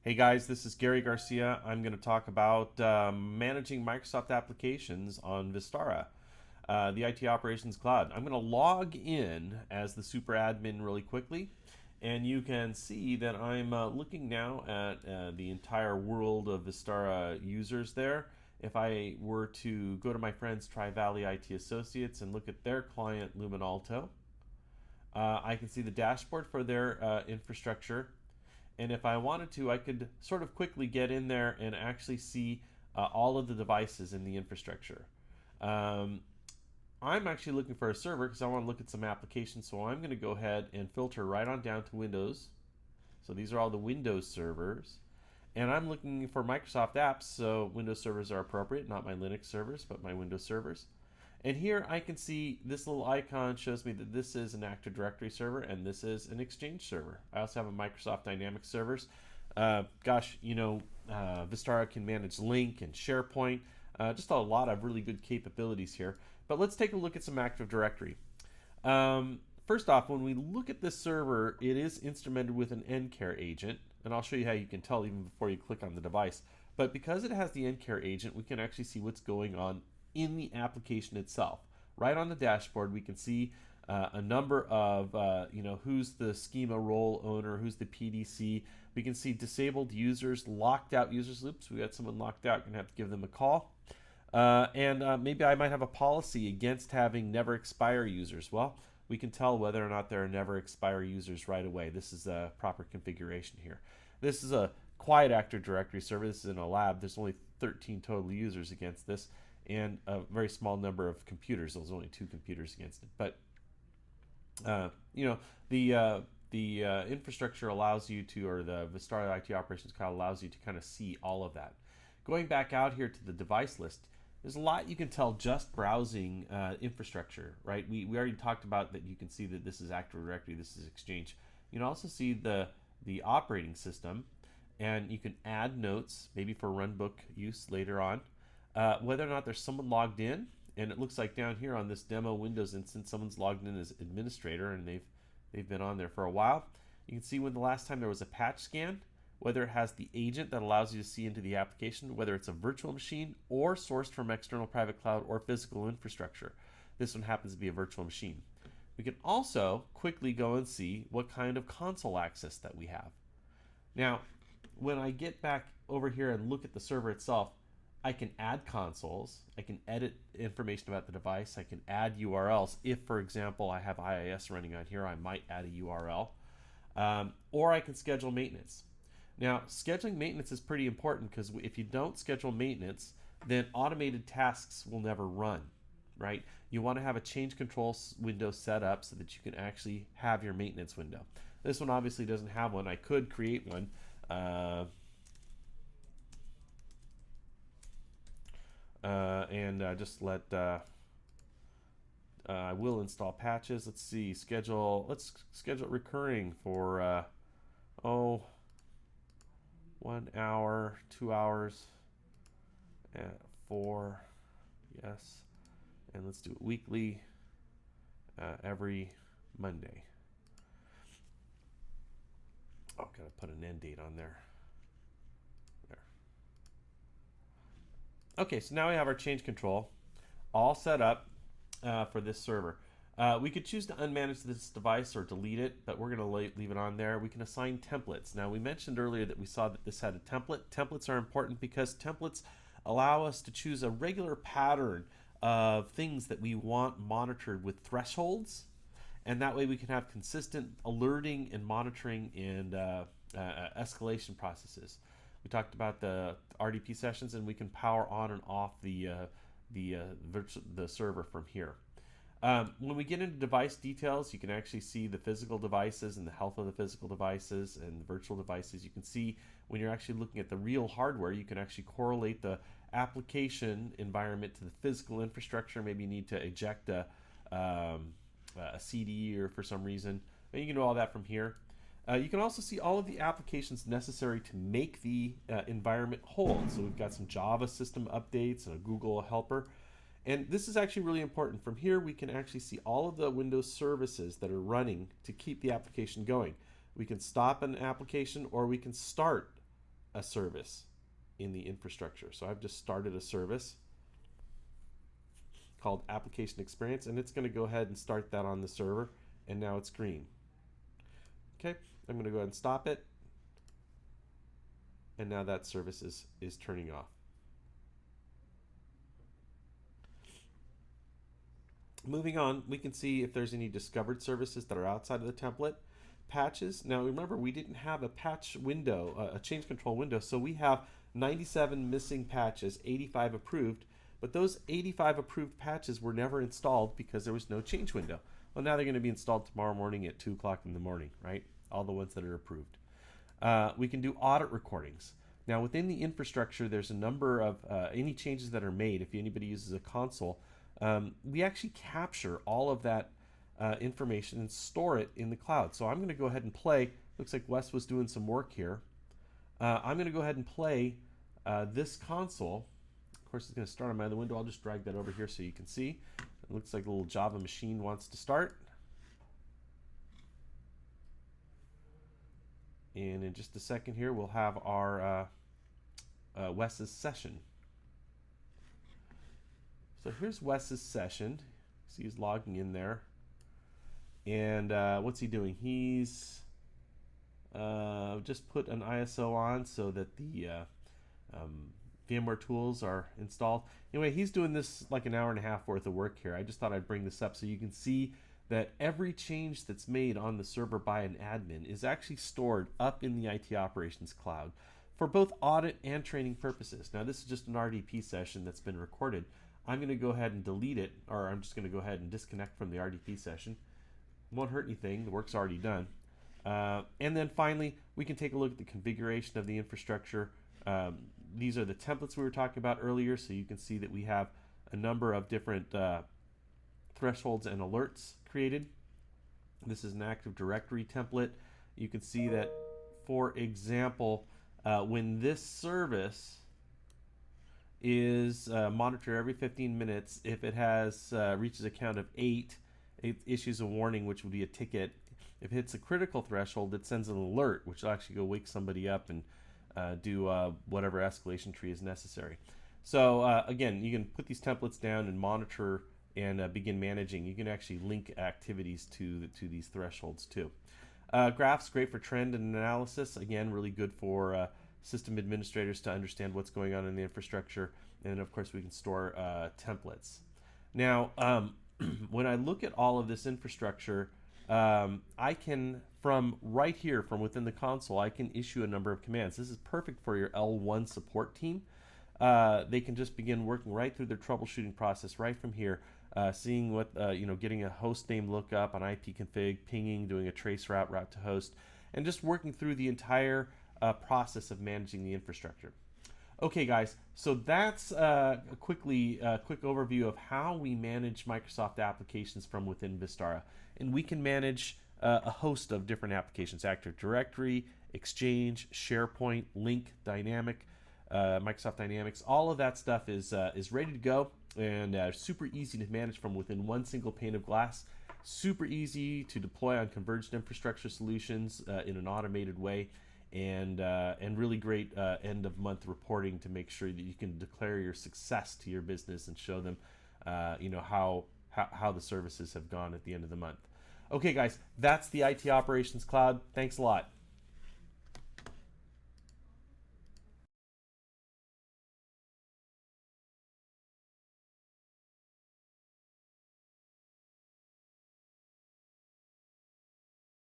Hey guys, this is Gary Garcia. I'm going to talk about managing Microsoft applications on Vistara, the IT Operations Cloud. I'm going to log in as the super admin really quickly, and you can see that I'm looking now at the entire world of Vistara users there. If I were to go to my friends Tri-Valley IT Associates and look at their client Luminalto, I can see the dashboard for their infrastructure, and if I wanted to, I could sort of quickly get in there and actually see all of the devices in the infrastructure. Um, I'm actually looking for a server because I want to look at some applications, so I'm going to go ahead and filter right on down to Windows. So these are all the Windows servers. And I'm looking for Microsoft apps, so Windows servers are appropriate, not my Linux servers, but my Windows servers. And here I can see this little icon shows me that this is an Active Directory server and this is an Exchange server. I also have a Microsoft Dynamics servers. Vistara can manage Link and SharePoint. Just a lot of really good capabilities here. But let's take a look at some Active Directory. First off, when we look at this server, it is instrumented with an NCARE agent, and I'll show you how you can tell even before you click on the device. But because it has the NCARE agent, we can actually see what's going on in the application itself. Right on the dashboard, we can see a number of, who's the schema role owner, who's the PDC. We can see disabled users, locked out users. Oops, we got someone locked out. Gonna have to give them a call. Maybe I might have a policy against having never expire users. Well, we can tell whether or not there are never expire users right away. This is a proper configuration here. This is a quiet Active Directory server. This is in a lab. There's only 13 total users against this, and a very small number of computers. There's only 2 computers against it. But the infrastructure allows you to, or the Vistara IT Operations Cloud allows you to kind of see all of that. Going back out here to the device list, there's a lot you can tell just browsing infrastructure, right? We already talked about that. You can see that this is Active Directory, this is Exchange. You can also see the operating system, and you can add notes, maybe for runbook use later on. Whether or not there's someone logged in, and it looks like down here on this demo Windows instance, someone's logged in as administrator, and they've been on there for a while. You can see when the last time there was a patch scan, whether it has the agent that allows you to see into the application, whether it's a virtual machine or sourced from external private cloud or physical infrastructure. This one happens to be a virtual machine. We can also quickly go and see what kind of console access that we have. Now, when I get back over here and look at the server itself, I can add consoles, I can edit information about the device, I can add URLs. If, for example, I have IIS running on here, I might add a URL. Or I can schedule maintenance. Now, scheduling maintenance is pretty important because if you don't schedule maintenance, then automated tasks will never run, right? You want to have a change control window set up so that you can actually have your maintenance window. This one obviously doesn't have one. I could create one. Just let I will install patches. Let's see, let's schedule recurring for 1 hour, 2 hours, 4, yes, and let's do it weekly, every Monday. Oh, gotta put an end date on there. Okay, so now we have our change control all set up for this server. We could choose to unmanage this device or delete it, but we're going to leave it on there. We can assign templates. Now, we mentioned earlier that we saw that this had a template. Templates are important because templates allow us to choose a regular pattern of things that we want monitored with thresholds, and that way we can have consistent alerting and monitoring and escalation processes. We talked about the RDP sessions, and we can power on and off the server from here. When we get into device details, you can actually see the physical devices and the health of the physical devices and the virtual devices. You can see when you're actually looking at the real hardware, you can actually correlate the application environment to the physical infrastructure. Maybe you need to eject a CD or for some reason. And you can do all that from here. You can also see all of the applications necessary to make the environment hold. So we've got some Java system updates and a Google helper. And this is actually really important. From here, we can actually see all of the Windows services that are running to keep the application going. We can stop an application or we can start a service in the infrastructure. So I've just started a service called application experience, and it's going to go ahead and start that on the server, and now it's green. Okay, I'm going to go ahead and stop it, and now that service is turning off. Moving on, we can see if there's any discovered services that are outside of the template. Patches. Now remember, we didn't have a patch window, a change control window, so we have 97 missing patches, 85 approved, but those 85 approved patches were never installed because there was no change window. Well, now they're going to be installed tomorrow morning at 2 o'clock in the morning, right? All the ones that are approved. We can do audit recordings. Now within the infrastructure, there's a number of any changes that are made. If anybody uses a console, we actually capture all of that information and store it in the cloud. So I'm going to go ahead and play. Looks like Wes was doing some work here. I'm going to go ahead and play this console. Of course, it's going to start on my other window. I'll just drag that over here so you can see. It looks like a little Java machine wants to start. And in just a second here, we'll have our Wes's session. So here's Wes's session. See, he's logging in there. And what's he doing? He's just put an ISO on so that the VMware tools are installed. Anyway, he's doing this like an hour and a half worth of work here. I just thought I'd bring this up so you can see that every change that's made on the server by an admin is actually stored up in the IT operations cloud for both audit and training purposes. Now, this is just an RDP session that's been recorded. I'm going to go ahead and delete it, or I'm just going to go ahead and disconnect from the RDP session. Won't hurt anything. The work's already done. And then finally, we can take a look at the configuration of the infrastructure. These are the templates we were talking about earlier, so you can see that we have a number of different thresholds and alerts created. This is an Active Directory template. You can see that, for example, when this service is monitored every 15 minutes, if it has reaches a count of 8, it issues a warning, which would be a ticket. If it hits a critical threshold, it sends an alert, which will actually go wake somebody up and do whatever escalation tree is necessary. So again, you can put these templates down and monitor and begin managing. You can actually link activities to these thresholds too. Graphs, great for trend and analysis. Again, really good for system administrators to understand what's going on in the infrastructure. And of course, we can store templates. Now, when I look at all of this infrastructure, I can, from right here, from within the console, I can issue a number of commands. This is perfect for your L1 support team. They can just begin working right through their troubleshooting process right from here, seeing what, getting a host name lookup on IP config, pinging, doing a trace route to host, and just working through the entire process of managing the infrastructure. Okay, guys, so that's a quick overview of how we manage Microsoft applications from within Vistara. And we can manage a host of different applications: Active Directory, Exchange, SharePoint, Link, Dynamic, Microsoft Dynamics. All of that stuff is ready to go and super easy to manage from within one single pane of glass. Super easy to deploy on converged infrastructure solutions in an automated way. And really great end of month reporting to make sure that you can declare your success to your business and show them how the services have gone at the end of the month. Okay, guys, that's the IT Operations Cloud. Thanks a lot.